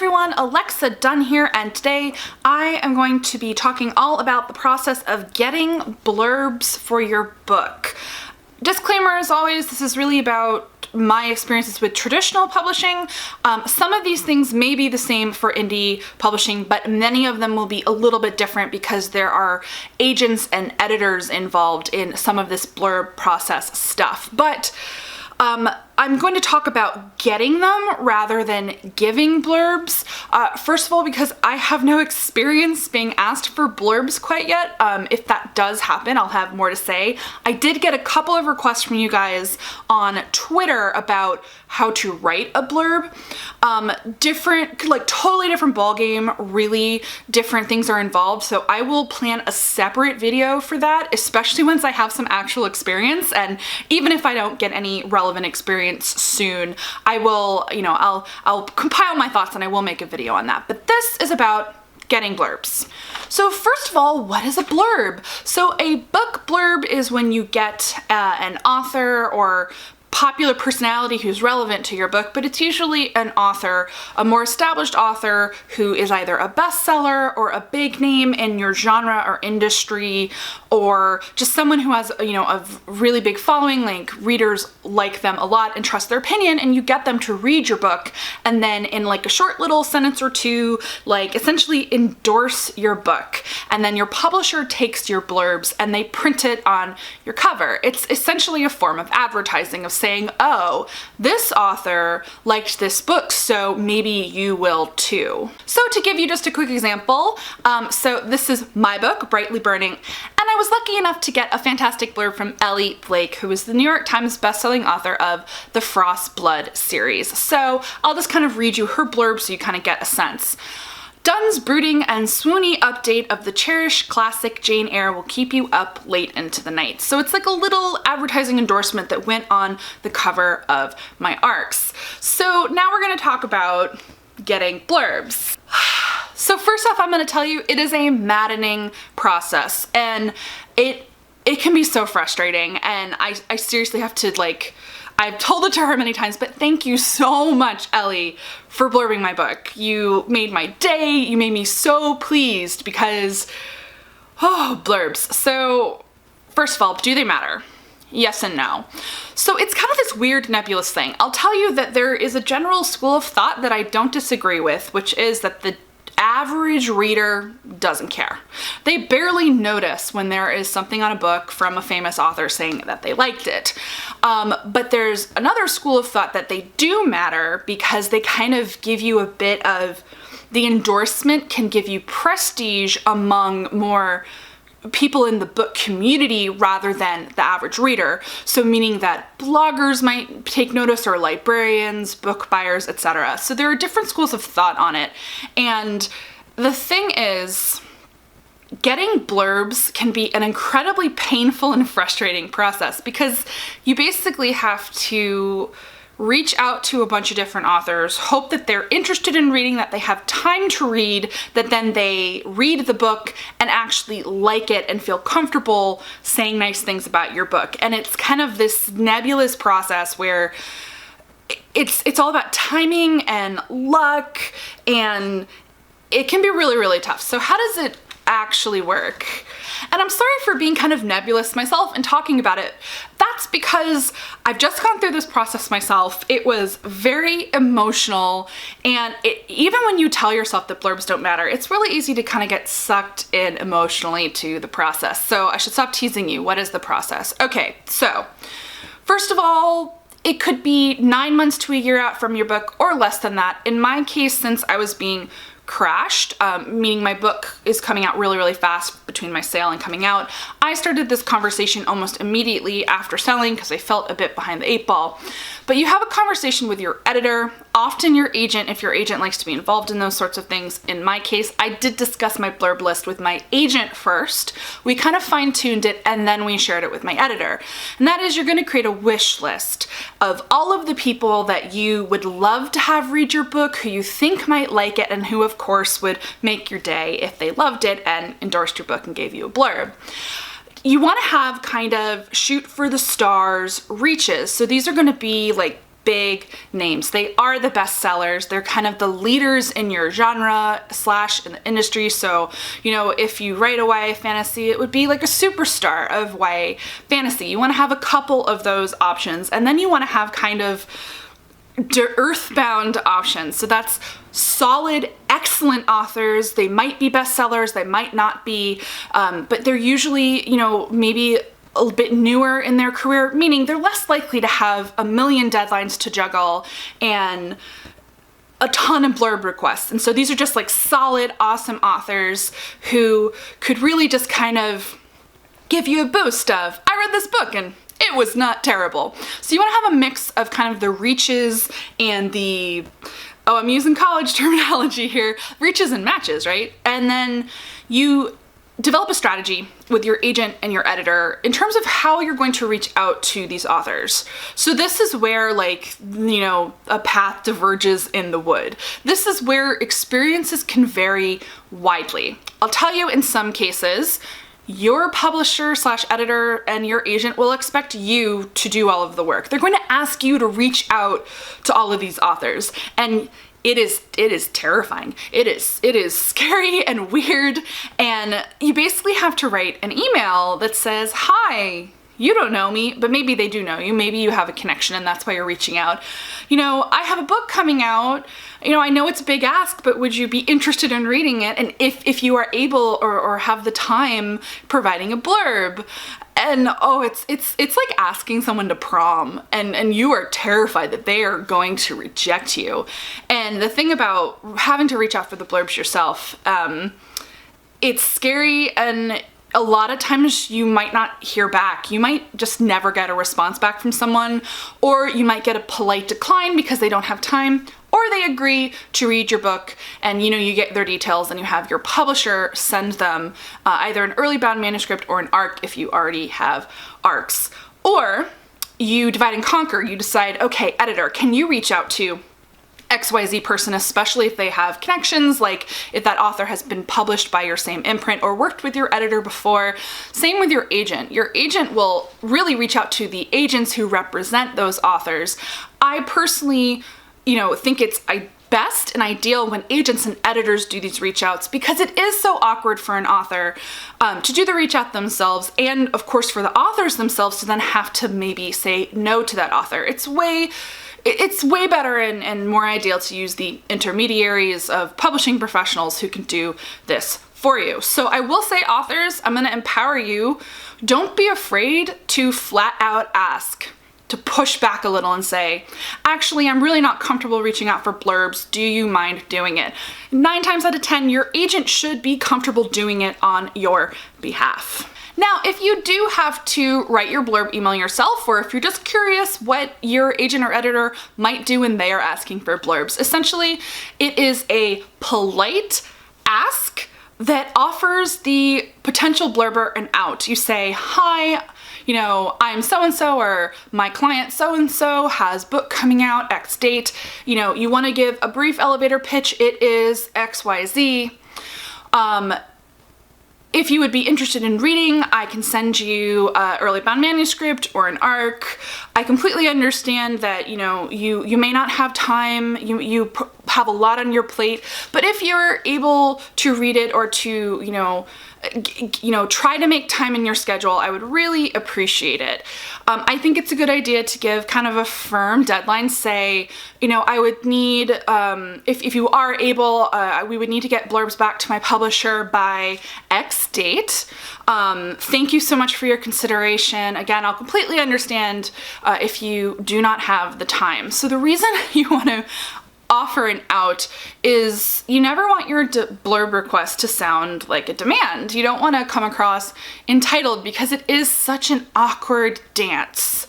everyone, Alexa Dunn here, and today I am going to be talking all about the process of getting blurbs for your book. Disclaimer as always, this is really about my experiences with traditional publishing. Some of these things may be the same for indie publishing, but many of them will be a little bit different because there are agents and editors involved in some of this blurb process stuff. But I'm going to talk about getting them rather than giving blurbs. First of all, because I have no experience being asked for blurbs quite yet. If that does happen, I'll have more to say. I did get a couple of requests from you guys on Twitter about how to write a blurb. Totally different ballgame, really different things are involved. So I will plan a separate video for that, especially once I have some actual experience. And even if I don't get any relevant experience soon, I will, I'll compile my thoughts and I will make a video on that. But this is about getting blurbs. So first of all, what is a blurb? So a book blurb is when you get an author or popular personality who's relevant to your book, but it's usually an author, a more established author who is either a bestseller or a big name in your genre or industry, or just someone who has, a really big following, like readers like them a lot and trust their opinion, and you get them to read your book and then in like a short little sentence or two, like essentially endorse your book. And then your publisher takes your blurbs and they print it on your cover. It's essentially a form of advertising, of saying, oh, this author liked this book, so maybe you will too. So to give you just a quick example, so this is my book, Brightly Burning, and I was lucky enough to get a fantastic blurb from Ellie Blake, who is the New York Times bestselling author of the Frost Blood series. So I'll just kind of read you her blurb so you kind of get a sense. Donne's brooding and swoony update of the cherished classic Jane Eyre will keep you up late into the night. So it's like a little advertising endorsement that went on the cover of my ARCs. So now we're going to talk about getting blurbs. So first off, I'm going to tell you, it is a maddening process, and it can be so frustrating, and I seriously have to, I've told it to her many times, but thank you so much, Ellie, for blurbing my book. You made my day. You made me so pleased because, blurbs. So first of all, do they matter? Yes and no. So it's kind of this weird nebulous thing. I'll tell you that there is a general school of thought that I don't disagree with, which is that the average reader doesn't care. They barely notice when there is something on a book from a famous author saying that they liked it. But there's another school of thought that they do matter because they kind of give you a bit of, the endorsement can give you prestige among more people in the book community rather than the average reader. So meaning that bloggers might take notice, or librarians, book buyers, etc. So there are different schools of thought on it. And the thing is, getting blurbs can be an incredibly painful and frustrating process because you basically have to reach out to a bunch of different authors, hope that they're interested in reading, that they have time to read, that then they read the book and actually like it and feel comfortable saying nice things about your book. And it's kind of this nebulous process where it's all about timing and luck, and it can be really, really tough. So how does it actually work? And I'm sorry for being kind of nebulous myself and talking about it. That's because I've just gone through this process myself. It was very emotional, and even when you tell yourself that blurbs don't matter, it's really easy to kind of get sucked in emotionally to the process. So I should stop teasing you. What is the process? Okay, so first of all, it could be 9 months to a year out from your book or less than that. In my case, since I was being crashed, meaning my book is coming out really, really fast between my sale and coming out, I started this conversation almost immediately after selling because I felt a bit behind the 8 ball. But you have a conversation with your editor, often your agent, if your agent likes to be involved in those sorts of things. In my case, I did discuss my blurb list with my agent first. We kind of fine-tuned it, and then we shared it with my editor. And that is, you're going to create a wish list of all of the people that you would love to have read your book, who you think might like it, and who of course would make your day if they loved it and endorsed your book and gave you a blurb. You want to have kind of shoot for the stars reaches. So these are going to be like big names. They are the best sellers. They're kind of the leaders in your genre / in the industry. So, you know, if you write a YA fantasy, it would be like a superstar of YA fantasy. You want to have a couple of those options, and then you want to have kind of earthbound options. So that's solid, excellent authors. They might be bestsellers, they might not be, but they're usually, you know, maybe a bit newer in their career, meaning they're less likely to have a million deadlines to juggle and a ton of blurb requests. And so these are just like solid, awesome authors who could really just kind of give you a boost of, I read this book and it was not terrible. So you want to have a mix of kind of the reaches and the, oh, I'm using college terminology here, reaches and matches, right? And then you develop a strategy with your agent and your editor in terms of how you're going to reach out to these authors. So this is where, like, you know, a path diverges in the wood. This is where experiences can vary widely. I'll tell you, in some cases, your publisher / editor and your agent will expect you to do all of the work. They're going to ask you to reach out to all of these authors, and it is terrifying. It is scary and weird, and you basically have to write an email that says, hi, you don't know me, but maybe they do know you. Maybe you have a connection and that's why you're reaching out. You know, I have a book coming out. You know, I know it's a big ask, but would you be interested in reading it? And if you are able or have the time, providing a blurb. And oh, it's like asking someone to prom, and you are terrified that they are going to reject you. And the thing about having to reach out for the blurbs yourself, it's scary, and a lot of times you might not hear back. You might just never get a response back from someone, or you might get a polite decline because they don't have time, or they agree to read your book and, you know, you get their details and you have your publisher send them either an early bound manuscript or an ARC if you already have ARCs. Or you divide and conquer. You decide, okay, editor, can you reach out to XYZ person, especially if they have connections, like if that author has been published by your same imprint or worked with your editor before. Same with your agent. Your agent will really reach out to the agents who represent those authors. I personally, you know, think it's best and ideal when agents and editors do these reach outs, because it is so awkward for an author to do the reach out themselves, and of course for the authors themselves to then have to maybe say no to that author. It's way better and more ideal to use the intermediaries of publishing professionals who can do this for you. So I will say, authors, I'm going to empower you. Don't be afraid to flat out ask, to push back a little and say, actually, I'm really not comfortable reaching out for blurbs. Do you mind doing it? 9 times out of 10, your agent should be comfortable doing it on your behalf. Now, if you do have to write your blurb email yourself, or if you're just curious what your agent or editor might do when they are asking for blurbs, essentially it is a polite ask that offers the potential blurber an out. You say, hi, you know, I'm so-and-so, or my client so-and-so has book coming out X date. You know, you want to give a brief elevator pitch. It is XYZ. If you would be interested in reading, I can send you an early bound manuscript or an ARC. I completely understand that, you know, you may not have time, you have a lot on your plate, but if you're able to read it or to, you know, try to make time in your schedule, I would really appreciate it. I think it's a good idea to give kind of a firm deadline. Say, you know, I would need, if you are able, we would need to get blurbs back to my publisher by X date. Thank you so much for your consideration. Again, I'll completely understand if you do not have the time. So the reason you want to offer an out is you never want your blurb request to sound like a demand. You don't want to come across entitled, because it is such an awkward dance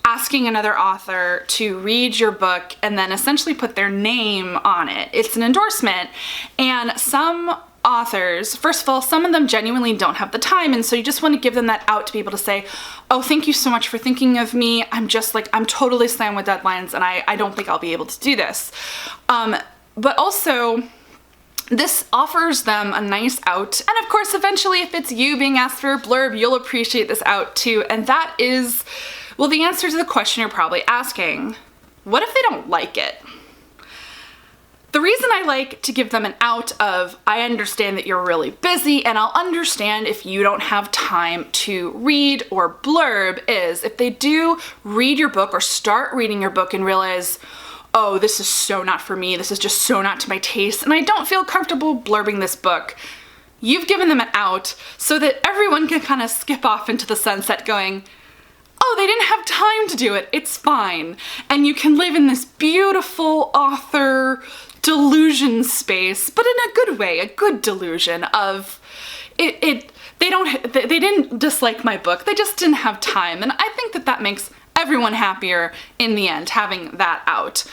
asking another author to read your book and then essentially put their name on it. It's an endorsement, and some authors, first of all, some of them genuinely don't have the time, and so you just want to give them that out to be able to say, oh, thank you so much for thinking of me. I'm totally slammed with deadlines, and I don't think I'll be able to do this. But also, this offers them a nice out, and of course, eventually, if it's you being asked for a blurb, you'll appreciate this out too, and that is, well, the answer to the question you're probably asking. what if they don't like it? The reason I like to give them an out of, I understand that you're really busy and I'll understand if you don't have time to read or blurb, is if they do read your book or start reading your book and realize, oh, this is so not for me, this is just so not to my taste, and I don't feel comfortable blurbing this book, you've given them an out so that everyone can kind of skip off into the sunset going, oh, they didn't have time to do it, it's fine. And you can live in this beautiful author delusion space, but in a good way, a good delusion of they didn't dislike my book, they just didn't have time. And I think that that makes everyone happier in the end, having that out.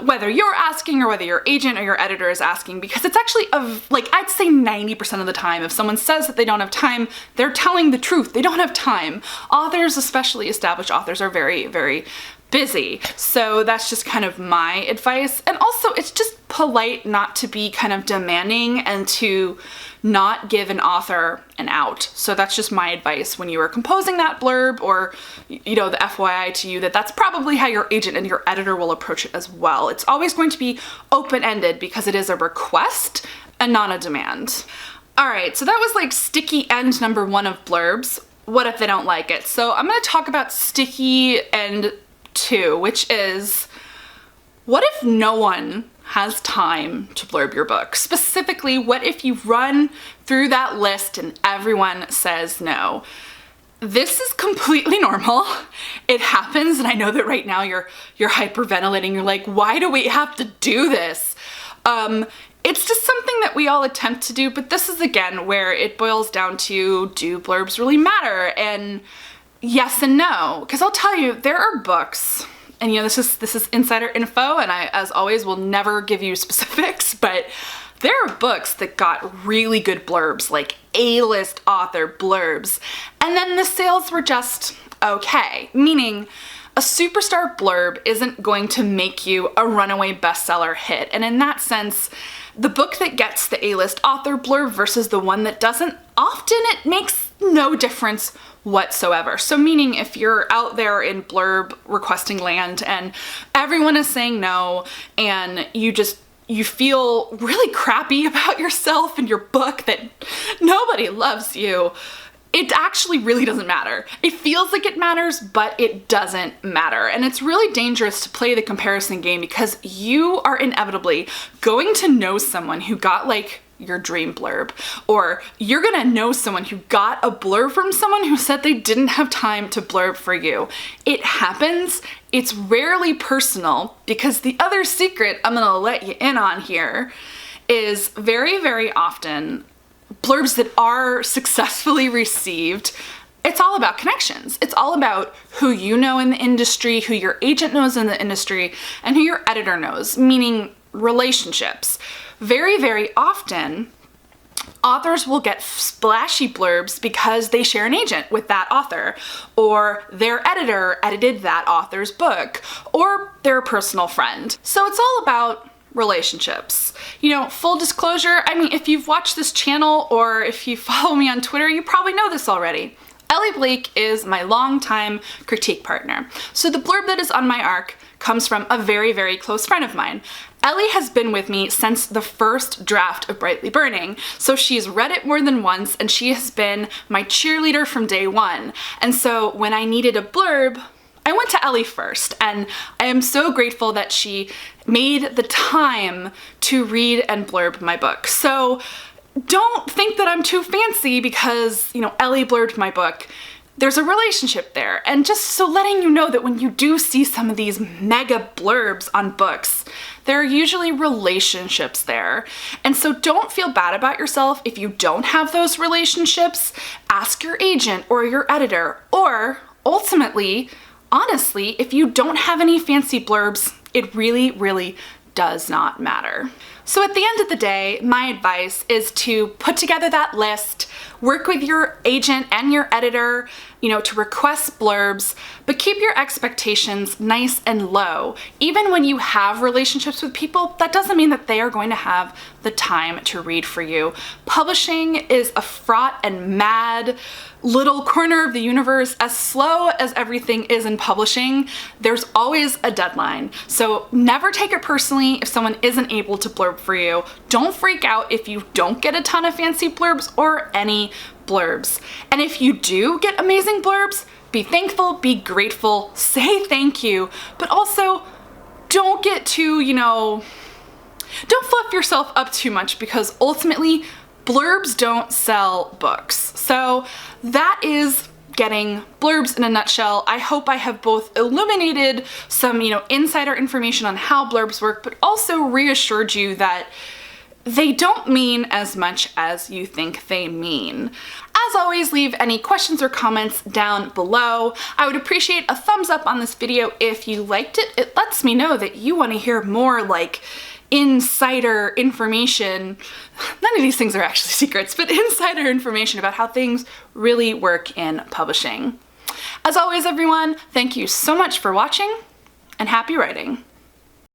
Whether you're asking or whether your agent or your editor is asking, because it's actually, I'd say 90% of the time, if someone says that they don't have time, they're telling the truth. They don't have time. Authors, especially established authors, are very, very busy. So that's just kind of my advice. And also, it's just polite not to be kind of demanding and to not give an author an out. So that's just my advice when you are composing that blurb, or, you know, the FYI to you that that's probably how your agent and your editor will approach it as well. It's always going to be open-ended because it is a request and not a demand. All right, so that was like sticky end number 1 of blurbs. What if they don't like it? So I'm going to talk about sticky end 2, which is, what if no one has time to blurb your book? Specifically, what if you run through that list and everyone says no? This is completely normal. It happens, and I know that right now you're hyperventilating. You're like, why do we have to do this? It's just something that we all attempt to do, but this is again where it boils down to, do blurbs really matter? And yes and no, because I'll tell you, there are books, and you know, this is insider info, and I, as always, will never give you specifics, but there are books that got really good blurbs, like A-list author blurbs, and then the sales were just okay, meaning a superstar blurb isn't going to make you a runaway bestseller hit. And in that sense, the book that gets the A-list author blurb versus the one that doesn't, often it makes no difference whatsoever. So meaning, if you're out there in blurb requesting land and everyone is saying no, and you feel really crappy about yourself and your book, that nobody loves you, it actually really doesn't matter. It feels like it matters, but it doesn't matter. And it's really dangerous to play the comparison game, because you are inevitably going to know someone who got like your dream blurb, or you're gonna know someone who got a blurb from someone who said they didn't have time to blurb for you. It happens. It's rarely personal, because the other secret I'm gonna let you in on here is very, very often blurbs that are successfully received, it's all about connections. It's all about who you know in the industry, who your agent knows in the industry, and who your editor knows, meaning relationships. Very, very often, authors will get splashy blurbs because they share an agent with that author, or their editor edited that author's book, or they're a personal friend. So it's all about relationships. You know, full disclosure, I mean, if you've watched this channel or if you follow me on Twitter, you probably know this already. Ellie Blake is my longtime critique partner. So the blurb that is on my arc comes from a very, very close friend of mine. Ellie has been with me since the first draft of Brightly Burning, so she's read it more than once, and she has been my cheerleader from day one. And so when I needed a blurb, I went to Ellie first, and I am so grateful that she made the time to read and blurb my book. So don't think that I'm too fancy because, you know, Ellie blurbed my book. There's a relationship there. And just so letting you know that when you do see some of these mega blurbs on books, there are usually relationships there. And so don't feel bad about yourself if you don't have those relationships. Ask your agent or your editor, or ultimately, honestly, if you don't have any fancy blurbs, it really, really does not matter. So at the end of the day, my advice is to put together that list, work with your agent and your editor, to request blurbs, but keep your expectations nice and low. Even when you have relationships with people, that doesn't mean that they are going to have the time to read for you. Publishing is a fraught and mad little corner of the universe. As slow as everything is in publishing, there's always a deadline. So never take it personally if someone isn't able to blurb for you. Don't freak out if you don't get a ton of fancy blurbs or any blurbs. And if you do get amazing blurbs, be thankful, be grateful, say thank you, but also don't get too, don't fluff yourself up too much, because ultimately blurbs don't sell books. So that is getting blurbs in a nutshell. I hope I have both illuminated some, insider information on how blurbs work, but also reassured you that they don't mean as much as you think they mean. As always, leave any questions or comments down below. I would appreciate a thumbs up on this video if you liked it. It lets me know that you want to hear more like insider information. None of these things are actually secrets, but insider information about how things really work in publishing. As always, everyone, thank you so much for watching, and happy writing.